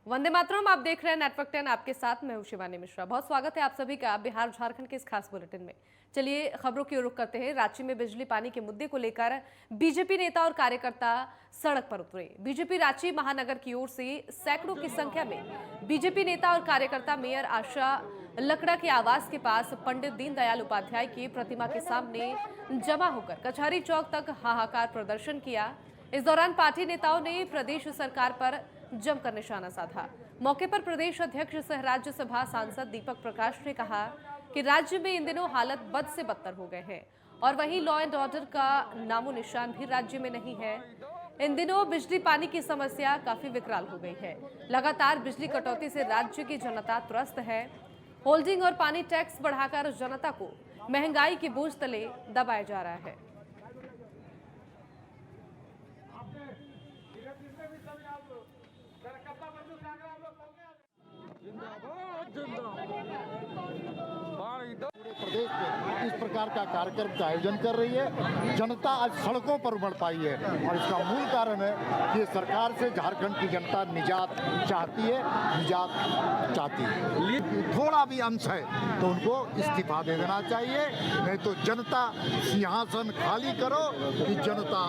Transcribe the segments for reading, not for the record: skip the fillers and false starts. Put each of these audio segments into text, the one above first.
वंदे मातरम। आप देख रहे हैं नेटवर्क 10, आपके साथ मैं हूं शिवानी मिश्रा। बहुत स्वागत है आप सभी का बिहार झारखंड के इस खास बुलेटिन में। चलिए खबरों की ओर रुख करते हैं। रांची में बिजली पानी के मुद्दे को लेकर बीजेपी नेता और कार्यकर्ता सड़क पर उतरे। बीजेपी रांची महानगर की ओर से सैकड़ों की संख्या में बीजेपी नेता और कार्यकर्ता मेयर आशा लकड़ा के आवास के पास पंडित दीनदयाल उपाध्याय की प्रतिमा के सामने जमा होकर कचहरी चौक तक हाहाकार प्रदर्शन किया। इस दौरान पार्टी नेताओं ने प्रदेश सरकार पर जमकर निशाना साधा। मौके पर प्रदेश अध्यक्ष सह राज्यसभा सांसद दीपक प्रकाश ने कहा कि राज्य में इन दिनों हालत बद से बदतर हो गए हैं और वहीं लॉ एंड ऑर्डर का नामो निशान भी राज्य में नहीं है। इन दिनों बिजली पानी की समस्या काफी विकराल हो गई है। लगातार बिजली कटौती से राज्य की जनता त्रस्त है। होल्डिंग और पानी टैक्स बढ़ाकर जनता को महंगाई के बोझ तले दबाया जा रहा है। पूरे प्रदेश में इस प्रकार का कार्यक्रम का आयोजन कर रही है। जनता आज सड़कों पर उमड़ पाई है और इसका मूल कारण है कि सरकार से झारखंड की जनता निजात चाहती है, थोड़ा भी अंश है तो उनको इस्तीफा दे देना चाहिए, नहीं तो जनता सिंहासन खाली करो कि जनता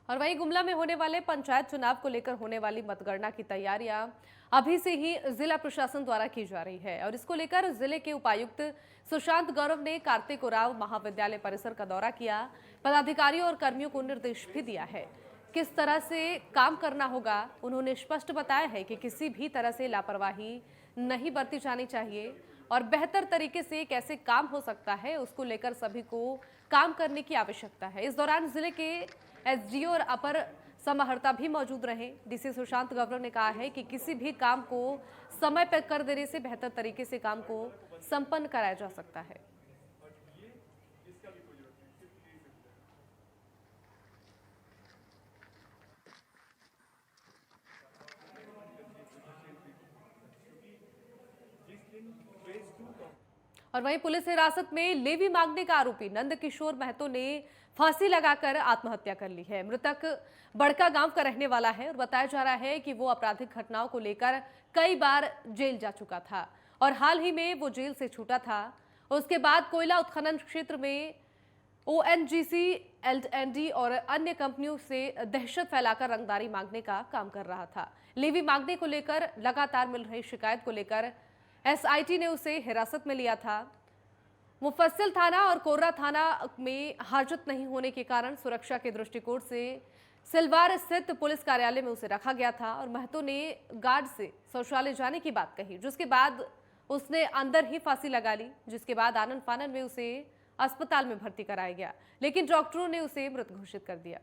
और वहीं गुमला में होने वाले पंचायत चुनाव को लेकर होने वाली मतगणना की तैयारियां अभी से ही जिला प्रशासन द्वारा की जा रही है और इसको लेकर जिले के उपायुक्त सुशांत गौरव ने कार्तिक उरांव महाविद्यालय परिसर का दौरा किया। पदाधिकारियों और कर्मियों को निर्देश भी दिया है किस तरह से काम करना होगा। उन्होंने स्पष्ट बताया है कि किसी भी तरह से लापरवाही नहीं बरती जानी चाहिए और बेहतर तरीके से कैसे काम हो सकता है उसको लेकर सभी को काम करने की आवश्यकता है। इस दौरान जिले के एसडीओ और अपर समाहर्ता भी मौजूद रहे। डीसी सुशांत गौरव ने कहा है कि किसी भी काम को समय पर कर देने से बेहतर तरीके से काम को संपन्न कराया जा सकता है। और वहीं पुलिस हिरासत में लेवी मांगने का आरोपी नंदकिशोर महतो ने फांसी लगाकर आत्महत्या कर ली है। मृतक बड़का गांव का रहने वाला है और बताया जा रहा है कि वो आपराधिक घटनाओं को लेकर कई बार जेल जा चुका था और हाल ही में वो जेल से छूटा था। उसके बाद कोयला उत्खनन क्षेत्र में ओएनजीसी, एलएनडी और अन्य कंपनियों से दहशत फैलाकर रंगदारी मांगने का काम कर रहा था। लेवी मांगने को लेकर लगातार मिल रही शिकायत को लेकर एसआईटी ने उसे हिरासत में लिया था। मुफस्सिल थाना और कोर्रा थाना में हाजत नहीं होने के कारण सुरक्षा के दृष्टिकोण से सिलवार स्थित पुलिस कार्यालय में उसे रखा गया था और महतो ने गार्ड से शौचालय जाने की बात कही, जिसके बाद उसने अंदर ही फांसी लगा ली, जिसके बाद आनन फानन में उसे अस्पताल में भर्ती कराया गया, लेकिन डॉक्टरों ने उसे मृत घोषित कर दिया।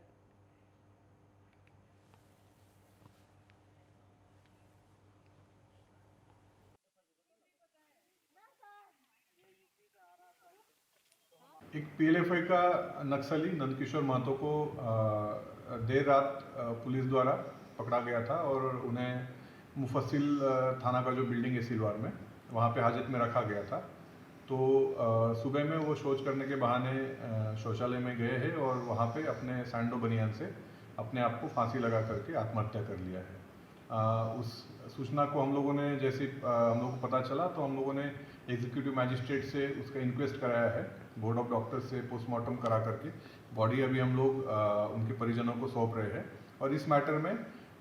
एक पीएलएफआई का नक्सली नंदकिशोर महतो को देर रात पुलिस द्वारा पकड़ा गया था और उन्हें मुफस्सिल थाना का जो बिल्डिंग है सिलवार में, वहाँ पे हाजत में रखा गया था। तो सुबह में वो शौच करने के बहाने शौचालय में गए हैं और वहाँ पे अपने सैंडो बनियान से अपने आप को फांसी लगा करके आत्महत्या कर लिया है। उस सूचना को हम लोगों ने जैसे हम लोगों को पता चला तो हम लोगों ने एग्जीक्यूटिव मैजिस्ट्रेट से उसका इंक्वेस्ट कराया है। बोर्ड ऑफ डॉक्टर्स से पोस्टमार्टम करा करके बॉडी अभी हम लोग उनके परिजनों को सौंप रहे हैं और इस मैटर में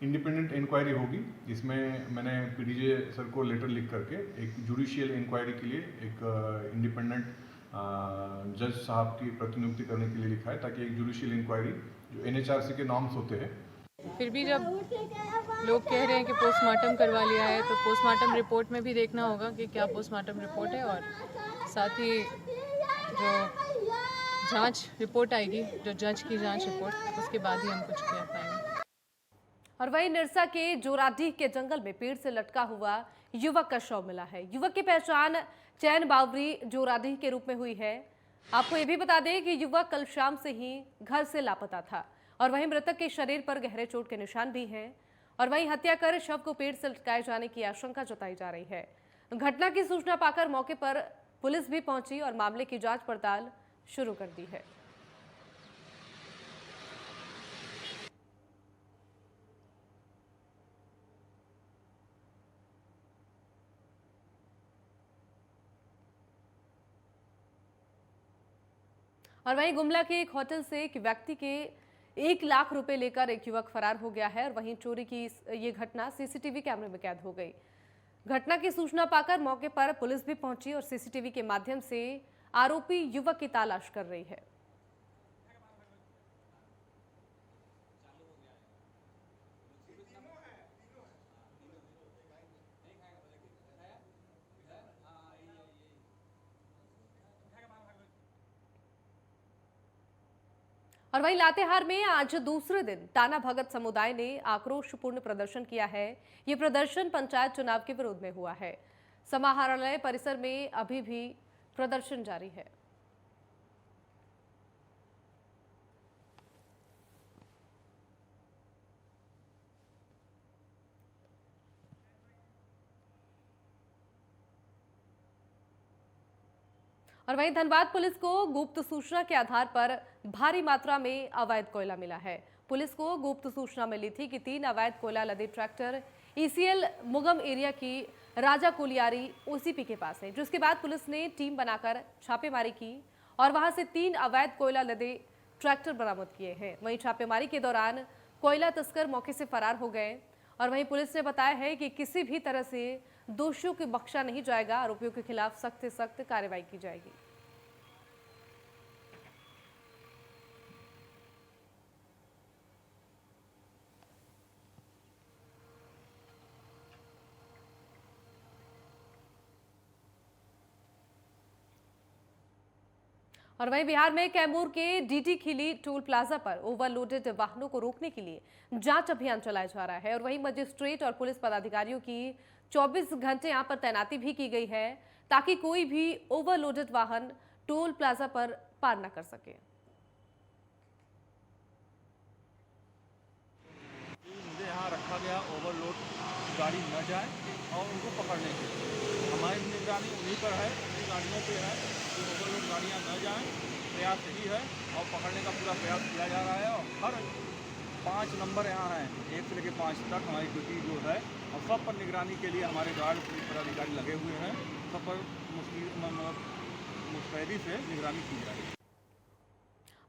इंडिपेंडेंट इंक्वायरी होगी। इसमें मैंने पीडीजे सर को लेटर लिख करके एक जुडिशियल इंक्वायरी के लिए एक इंडिपेंडेंट जज साहब की प्रतिनियुक्ति करने के लिए लिखा है, ताकि एक जुडिशियल इंक्वायरी जो एनएचआरसी के नॉर्म्स होते हैं। फिर भी जब लोग कह रहे हैं कि पोस्टमार्टम करवा लिया है तो पोस्टमार्टम रिपोर्ट में भी देखना होगा कि क्या पोस्टमार्टम रिपोर्ट है और साथ ही जो जांच रिपोर्ट आएगी, जो जज की जांच रिपोर्ट, उसके बाद ही हम कुछ कह पाएंगे। और वहीं निरसा के जोराडीह के जंगल में पेड़ से लटका हुआ युवक का शव मिला है। युवक की पहचान चैन बावरी जोराडीह के रूप में हुई है। आपको ये भी बता दें कि युवक कल शाम से ही घर से लापता था और वहीं मृतक के शरीर पर गहरे चोट के निशान भी हैं और वहीं हत्या कर शव को पेड़ से लटकाए जाने की आशंका जताई जा रही है। घटना की सूचना पाकर मौके पर पुलिस भी पहुंची और मामले की जांच पड़ताल शुरू कर दी है। और वहीं गुमला के एक होटल से एक व्यक्ति के 1 लाख रुपए लेकर एक युवक फरार हो गया है और वहीं चोरी की ये घटना सीसीटीवी कैमरे में कैद हो गई। घटना की सूचना पाकर मौके पर पुलिस भी पहुंची और सीसीटीवी के माध्यम से आरोपी युवक की तलाश कर रही है। और वहीं लातेहार में आज दूसरे दिन टाना भगत समुदाय ने आक्रोशपूर्ण प्रदर्शन किया है। ये प्रदर्शन पंचायत चुनाव के विरोध में हुआ है। समाहरणालय परिसर में अभी भी प्रदर्शन जारी है। और वहीं धनबाद पुलिस को गुप्त सूचना के आधार पर भारी मात्रा में अवैध कोयला मिला है। पुलिस को गुप्त सूचना मिली थी कि 3 अवैध कोयला लदे ट्रैक्टर ईसीएल मुगम एरिया की राजा कोलियारी ओसीपी के पास है, जिसके बाद पुलिस ने टीम बनाकर छापेमारी की और वहां से 3 अवैध कोयला लदे ट्रैक्टर बरामद किए हैं। वहीं छापेमारी के दौरान कोयला तस्कर मौके से फरार हो गए और वहीं पुलिस ने बताया है कि किसी भी तरह से दोषियों को बख्शा नहीं जाएगा। आरोपियों के खिलाफ सख्त से सख्त कार्रवाई की जाएगी। और वहीं बिहार में कैमूर के डीटी खिली टोल प्लाजा पर ओवरलोडेड वाहनों को रोकने के लिए जांच अभियान चलाया जा रहा है और वहीं मजिस्ट्रेट और पुलिस पदाधिकारियों की 24 घंटे यहां पर तैनाती भी की गई है ताकि कोई भी ओवरलोडेड वाहन टोल प्लाजा पर पार न कर सके। मुझे यहाँ रखा गया ओवरलोड गाड़ी न जाए और उनको पकड़ने के लिए हमारी निगरानी उन्हीं पर है, उन्हीं गाड़ियों पे है कि ओवरलोड गाड़ियाँ न जाएं। प्रयास यही है और पकड़ने का पूरा प्रयास किया जा रहा है और हर 5 नंबर यहाँ हैं, 1 से लेकर 5 तक हमारी ड्यूटी जो है और सब पर निगरानी के लिए हमारे गार्ड पुलिस पदाधिकारी लगे हुए हैं। सब पर मुस्तैदी से निगरानी की जा रही है।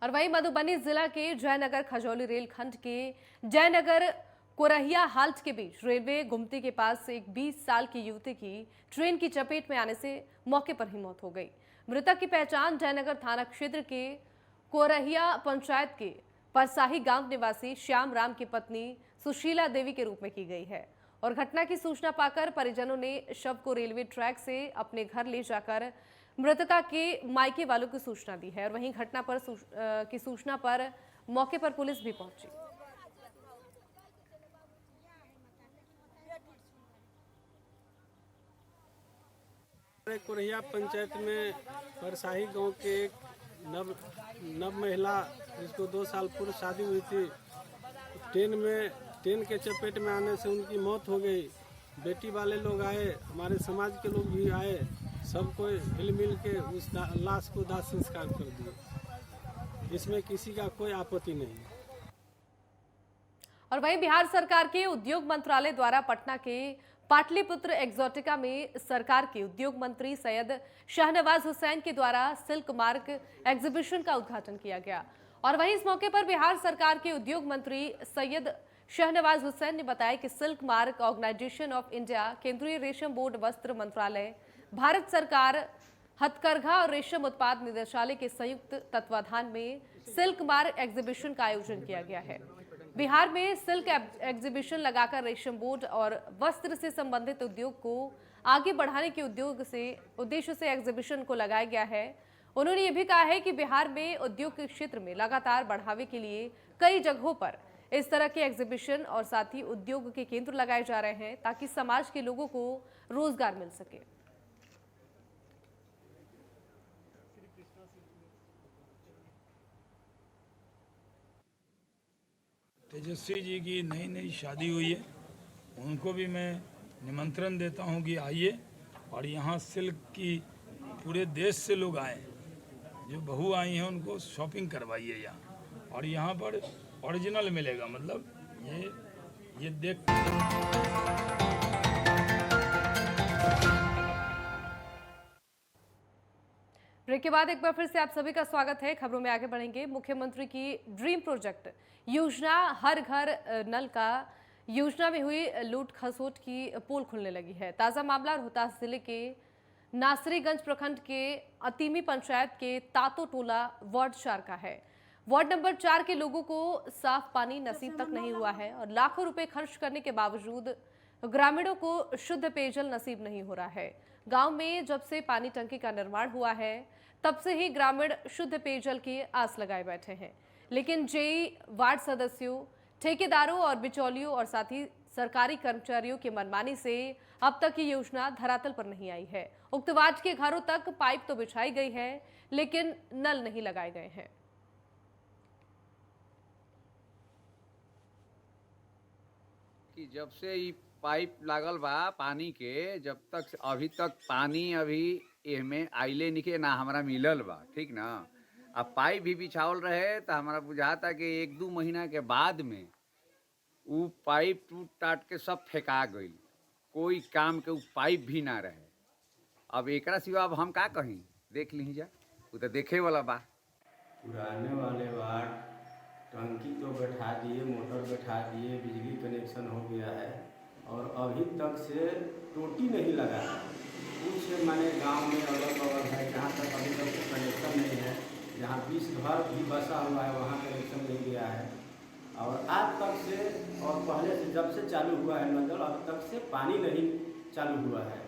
और वहीं मधुबनी जिला के जयनगर खजौली रेलखंड के जयनगर कोरहिया हाल्ट के बीच रेलवे गुमती के पास एक 20 साल की युवती की ट्रेन की चपेट में आने से मौके पर ही मौत हो गई। मृतक की पहचान जयनगर थाना क्षेत्र के कोरहिया पंचायत के परसाही गांव निवासी श्याम राम की पत्नी सुशीला देवी के रूप में की गई है और घटना की सूचना पाकर परिजनों ने शव को रेलवे ट्रैक से अपने घर ले जाकर मृतका के मायके वालों को सूचना दी है और वहीं घटना पर की सूचना पर मौके पर पुलिस भी पहुंची। कोरहिया पंचायत में परसाही गांव के एक नव महिला जिसको 2 साल पूर्व शादी हुई थी, ट्रेन के चपेट में आने से उनकी मौत हो गई। बेटी वाले लोग आए, हमारे समाज के लोग भी आए, सबको हिल मिल के उस लाश को दाह संस्कार कर दिए। इसमें किसी का कोई आपत्ति नहीं। और वहीं बिहार सरकार के उद्योग मंत्रालय द्वारा पटना के पाटलिपुत्र एक्सोटिका में सरकार के उद्योग मंत्री सैयद शाहनवाज हुसैन के द्वारा सिल्क मार्क एग्जीबिशन का उद्घाटन किया गया और वहीं इस मौके पर बिहार सरकार के उद्योग मंत्री सैयद शाहनवाज हुसैन ने बताया कि silk mark organisation of India, केंद्रीय रेशम बोर्ड, वस्त्र मंत्रालय, भारत सरकार, हथकरघा और रेशम उत्पाद निदेशालय के संयुक्त तत्वाधान में सिल्क मार्क एग्जीबिशन का आयोजन किया गया है। बिहार में सिल्क एग्जीबिशन लगाकर रेशम बोर्ड और वस्त्र से संबंधित उद्योग को आगे बढ़ाने के उद्देश्य से एग्जीबिशन को लगाया गया है। उन्होंने ये भी कहा है कि बिहार में उद्योग के क्षेत्र में लगातार बढ़ावे के लिए कई जगहों पर इस तरह के एग्जीबिशन और साथ ही उद्योग के केंद्र लगाए जा रहे हैं ताकि समाज के लोगों को रोजगार मिल सके। तेजस्वी जी की नई शादी हुई है, उनको भी मैं निमंत्रण देता हूं कि आइए और यहाँ सिल्क की पूरे देश से लोग आए, जो बहू आई हैं उनको शॉपिंग करवाइए यहाँ और यहाँ पर ओरिजिनल मिलेगा। मतलब ये देख ब्रेक ब्रेक के बाद एक बार फिर से आप सभी का स्वागत है। खबरों में आगे बढ़ेंगे। मुख्यमंत्री की ड्रीम प्रोजेक्ट योजना हर घर नल का योजना में हुई लूट खसोट की पोल खुलने लगी है। ताजा मामला रोहतास जिले के नासरीगंज प्रखंड के अतीमी पंचायत के तातो टोला वार्ड 4 का है। वार्ड नंबर 4 के लोगों को साफ पानी नसीब तक नहीं हुआ है और लाखों रुपए खर्च करने के बावजूद ग्रामीणों को शुद्ध पेयजल नसीब नहीं हो रहा है। गांव में जब से पानी टंकी का निर्माण हुआ है तब से ही ग्रामीण शुद्ध पेयजल की आस लगाए बैठे हैं, लेकिन जेई वार्ड सदस्यों, ठेकेदारों और बिचौलियों और साथ ही सरकारी कर्मचारियों की मनमानी से अब तक ये योजना धरातल पर नहीं आई है। उक्त वार्ड के घरों तक पाइप तो बिछाई गई है लेकिन नल नहीं लगाए गए हैं। कि जब से ये पाइप लागल बा पानी के, जब तक अभी तक पानी अभी एमे आइले निके ना हमरा मिलल बा, ठीक ना। अब पाइप भी बिछावल रहे तो हमारा बुझाता कि 1-2 महीना के बाद में वो पाइप टूट टाट के सब फेंका गई, कोई काम के वो पाइप भी ना रहे। अब एकरा सिवा अब हम का कहीं, देख ली जा, वो तो देखे वाला बा। पुराने वाले वार्ड टंकी तो बैठा दिए, मोटर बैठा दिए, बिजली कनेक्शन हो गया है और अभी तक से टोटी नहीं लगा है। कुछ माने गांव में अगल बगल है जहाँ तक अभी तक कनेक्शन नहीं है, जहाँ 20 घर भी बसा हुआ है वहाँ कनेक्शन नहीं गया है। और आज तक से और पहले से जब से चालू हुआ है नल, अब तक से पानी नहीं चालू हुआ है।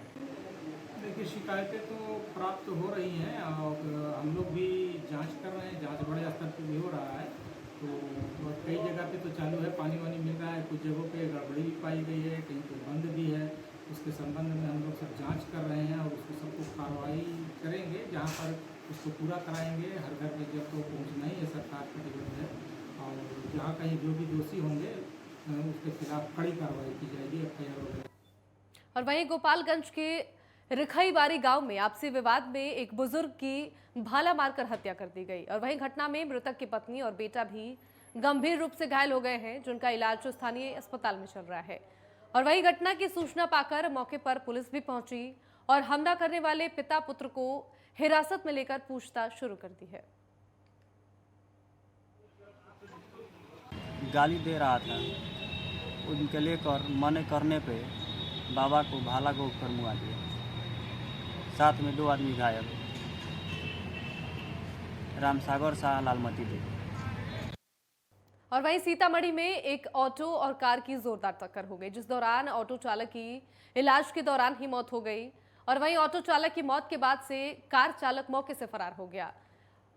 देखिए, शिकायतें तो प्राप्त हो रही हैं और हम लोग भी जांच कर रहे हैं, जांच बड़े स्तर पर भी हो रहा है। तो कई जगह पे तो चालू है, पानी वानी मिल रहा है, कुछ जगहों पे गड़बड़ी भी पाई गई है, कहीं तो बंद भी है। उसके संबंध में हम लोग सब जांच कर रहे हैं और उसको सबको कार्रवाई करेंगे, जहाँ पर उसको पूरा कराएंगे। हर घर में जब तो पहुँचना ही है, सरकार की टिकट है और जहाँ कहीं जो भी दोषी होंगे उसके खिलाफ कड़ी कार्रवाई की जाएगी, FIR वगैरह। और वहीं गोपालगंज के रिखईबारी गांव में आपसी विवाद में एक बुजुर्ग की भाला मारकर हत्या कर दी गई और वहीं घटना में मृतक की पत्नी और बेटा भी गंभीर रूप से घायल हो गए हैं, जिनका इलाज स्थानीय अस्पताल में चल रहा है। और वहीं घटना की सूचना पाकर मौके पर पुलिस भी पहुंची और हमला करने वाले पिता पुत्र को हिरासत में लेकर पूछताछ शुरू कर दी है। गाली दे रहा था, उनके लेकर मना करने पे बाबा को भाला को ऊपर मुआ दिया, साथ में 2 आदमी घायल, रामसागर शाह, लालमती देवी। और वहीं सीतामढ़ी में एक ऑटो और कार की जोरदार टक्कर हो गई, जिस दौरान ऑटो चालक की इलाज के दौरान ही मौत हो गई और वहीं ऑटो चालक की मौत के बाद से कार चालक मौके से फरार हो गया।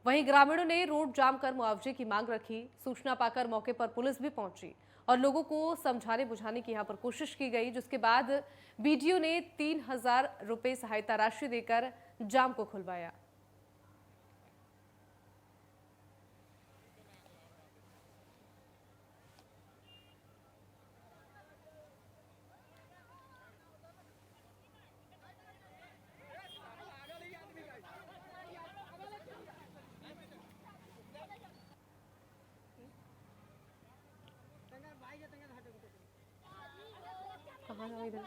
वहीं ग्रामीणों ने रोड जाम कर मुआवजे की मांग रखी। सूचना पाकर मौके पर पुलिस भी पहुंची और लोगों को समझाने बुझाने की यहां पर कोशिश की गई, जिसके बाद बीडीओ ने 3000 रुपए सहायता राशि देकर जाम को खुलवाया। कहाँ इधर